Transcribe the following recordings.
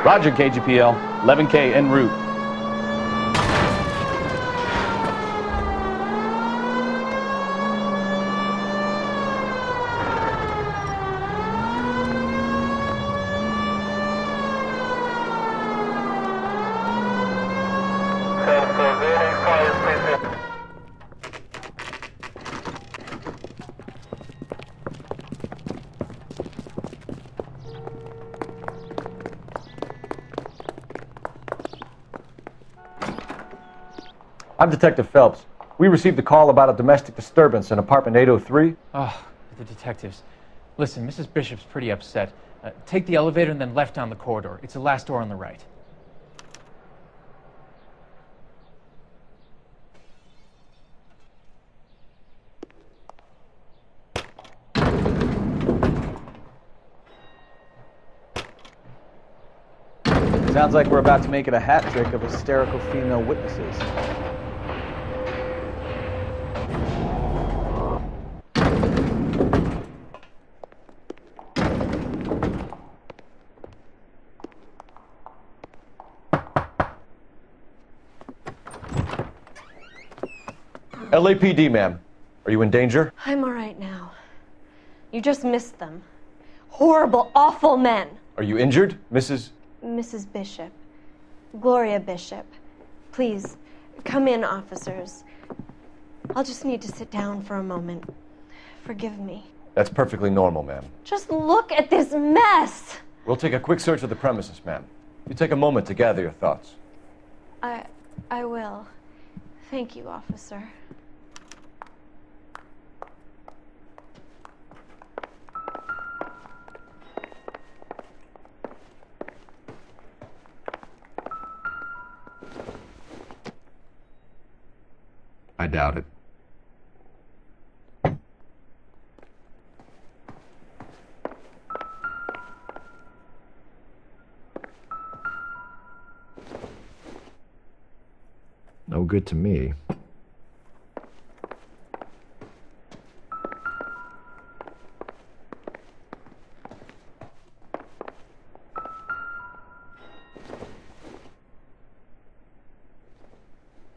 Roger, KGPL. 11K en route. I'm Detective Phelps. We received a call about a domestic disturbance in apartment 803. Oh, the detectives. Listen, Mrs. Bishop's pretty upset. Take the elevator and then left down the corridor. It's the last door on the right. Sounds like we're about to make it a hat trick of hysterical female witnesses. LAPD, ma'am. Are you in danger? I'm all right now. You just missed them. Horrible, awful men. Are you injured, Mrs.? Mrs. Bishop. Gloria Bishop. Please, come in, officers. I'll just need to sit down for a moment. Forgive me. That's perfectly normal, ma'am. Just look at this mess! We'll take a quick search of the premises, ma'am. You take a moment to gather your thoughts. I will. Thank you, officer. I doubt it. No good to me.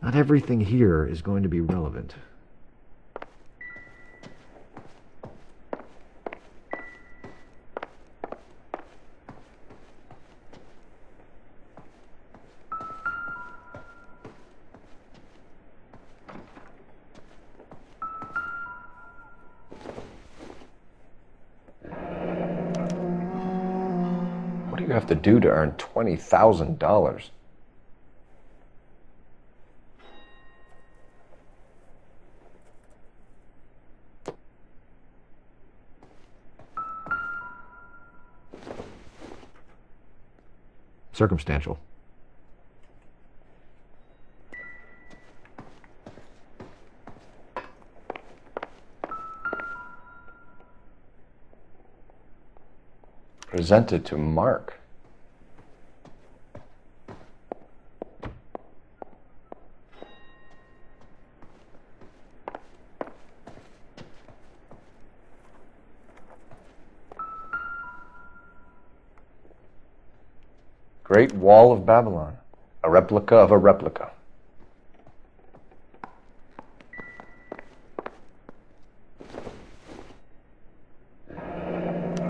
Not everything here is going to be relevant. What do you have to do to earn $20,000? Circumstantial. Presented to Mark. Great Wall of Babylon, a replica of a replica.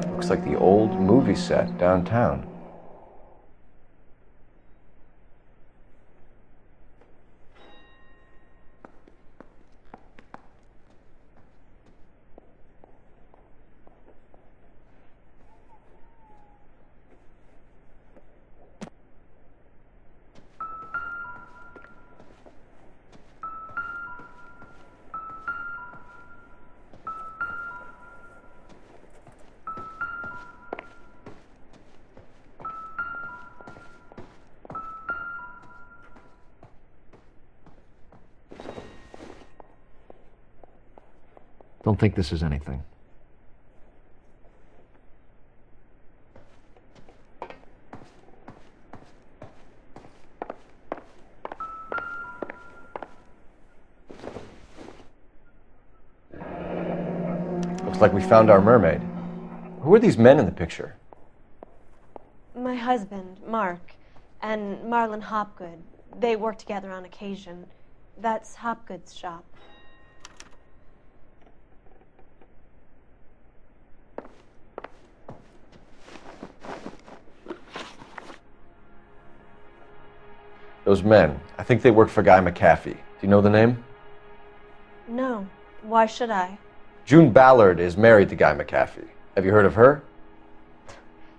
Looks like the old movie set downtown. Don't think this is anything. Looks like we found our mermaid. Who are these men in the picture? My husband, Mark, and Marlon Hopgood, they work together on occasion. That's Hopgood's shop. Those men, I think they work for Guy McAfee. Do you know the name? No. Why should I? June Ballard is married to Guy McAfee. Have you heard of her?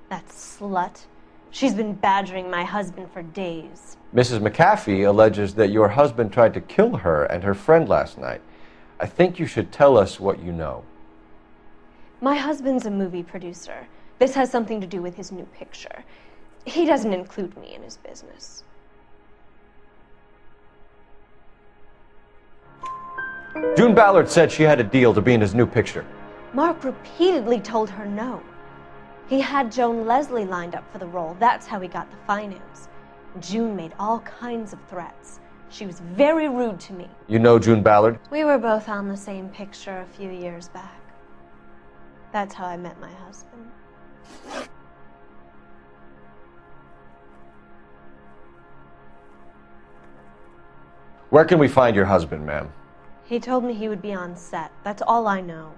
That slut. She's been badgering my husband for days. Mrs. McAfee alleges that your husband tried to kill her and her friend last night. I think you should tell us what you know. My husband's a movie producer. This has something to do with his new picture. He doesn't include me in his business. June Ballard said she had a deal to be in his new picture. Mark repeatedly told her no. He had Joan Leslie lined up for the role. That's how he got the finance. June made all kinds of threats. She was very rude to me. You know June Ballard? We were both on the same picture a few years back. That's how I met my husband. Where can we find your husband, ma'am? He told me he would be on set. That's all I know.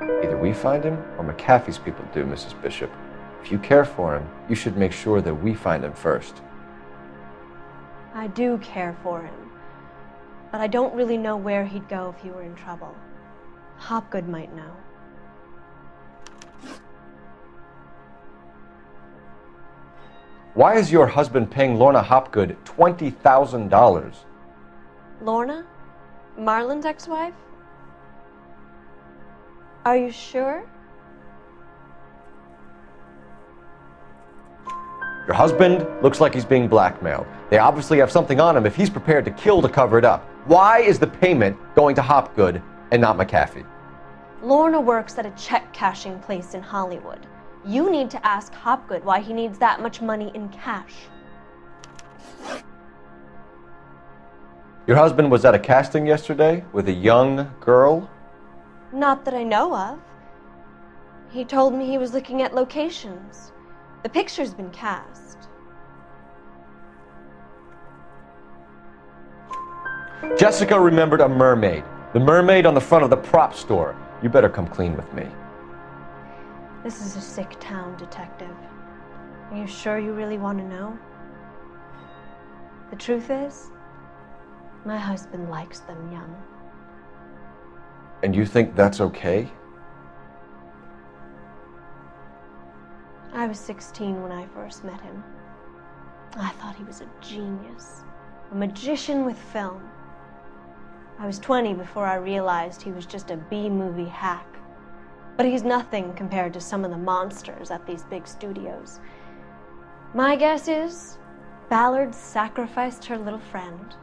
Either we find him or McAfee's people do, Mrs. Bishop. If you care for him, you should make sure that we find him first. I do care for him, but I don't really know where he'd go if he were in trouble. Hopgood might know. Why is your husband paying Lorna Hopgood $20,000? Lorna? Marlon's ex-wife? Are you sure? Your husband looks like he's being blackmailed. They obviously have something on him if he's prepared to kill to cover it up. Why is the payment going to Hopgood and not McAfee? Lorna works at a check-cashing place in Hollywood. You need to ask Hopgood why he needs that much money in cash. Your husband was at a casting yesterday with a young girl? Not that I know of. He told me he was looking at locations. The picture's been cast. Jessica remembered a mermaid. The mermaid on the front of the prop store. You better come clean with me. This is a sick town, Detective. Are you sure you really want to know? The truth is, my husband likes them young. And you think that's okay? I was 16 when I first met him. I thought he was a genius, a magician with film. I was 20 before I realized he was just a B-movie hack. But he's nothing compared to some of the monsters at these big studios. My guess is Ballard sacrificed her little friend.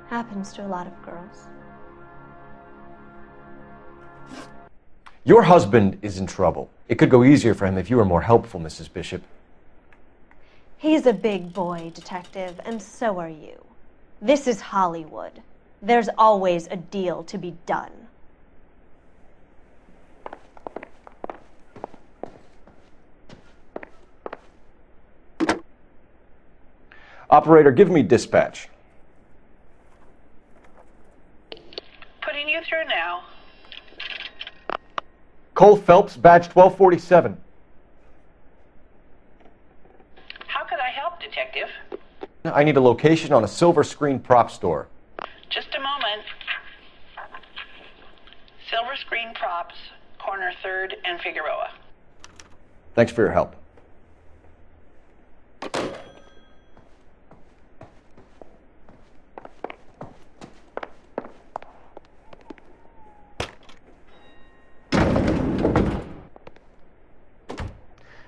Happens to a lot of girls. Your husband is in trouble. It could go easier for him if you were more helpful, Mrs. Bishop. He's a big boy, Detective, and so are you. This is Hollywood. There's always a deal to be done. Operator, give me dispatch. Putting you through now. Cole Phelps, badge 1247. How could I help, Detective? I need a location on a silver screen prop store. Just a moment. Silver Screen Props, corner 3rd and Figueroa. Thanks for your help.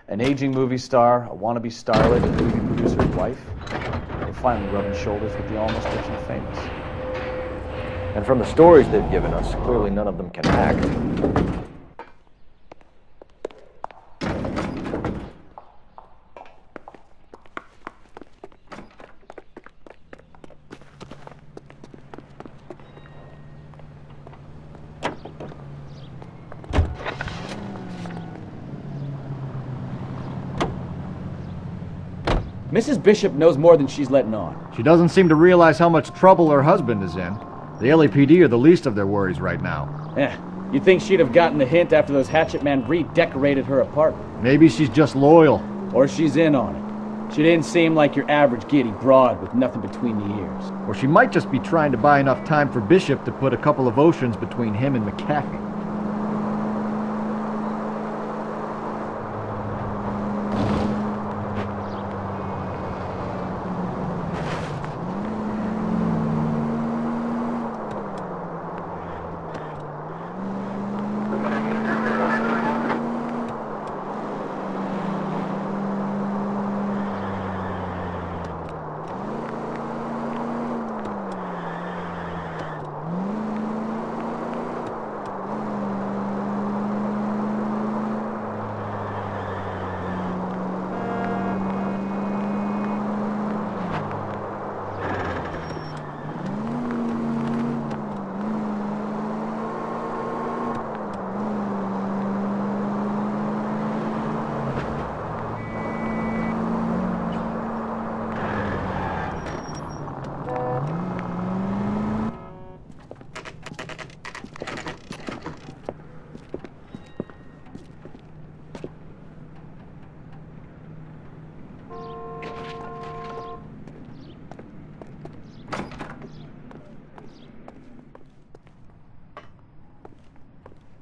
An aging movie star, a wannabe starlet, and movie producer's wife. We're finally rubbing shoulders with the almost rich and famous. And from the stories they've given us, clearly none of them can act. Mrs. Bishop knows more than she's letting on. She doesn't seem to realize how much trouble her husband is in. The LAPD are the least of their worries right now. You'd think she'd have gotten the hint after those hatchet men redecorated her apartment. Maybe she's just loyal. Or she's in on it. She didn't seem like your average giddy broad with nothing between the ears. Or she might just be trying to buy enough time for Bishop to put a couple of oceans between him and McAfee.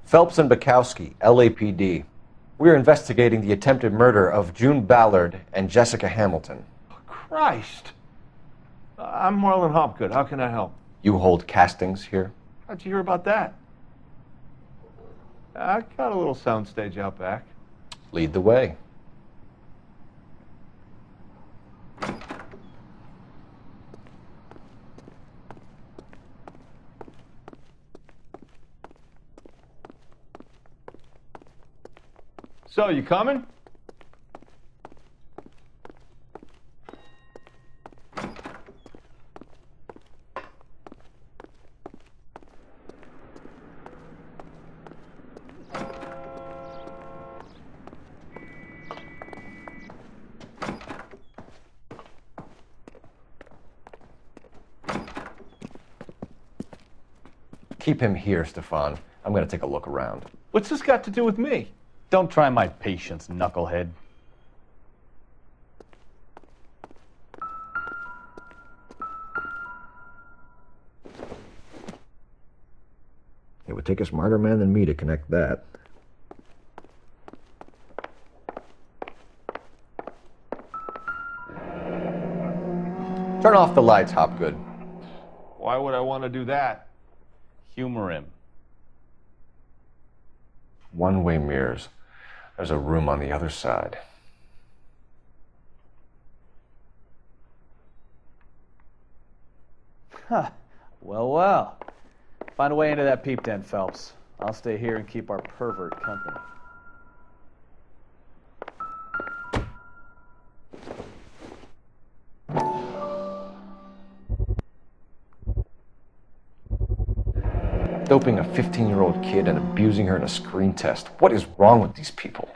Phelps and Bukowski, LAPD. We're investigating the attempted murder of June Ballard and Jessica Hamilton. Christ! I'm Marlon Hopgood. How can I help? You hold castings here? How'd you hear about that? I got a little soundstage out back. Lead the way. So, you coming? Keep him here, Stefan. I'm going to take a look around. What's this got to do with me? Don't try my patience, knucklehead. It would take a smarter man than me to connect that. Turn off the lights, Hopgood. Why would I want to do that? Humor him. One-way mirrors. There's a room on the other side. Huh. Well, well. Find a way into that peep den, Phelps. I'll stay here and keep our pervert company. Doping a 15-year-old kid and abusing her in a screen test. What is wrong with these people?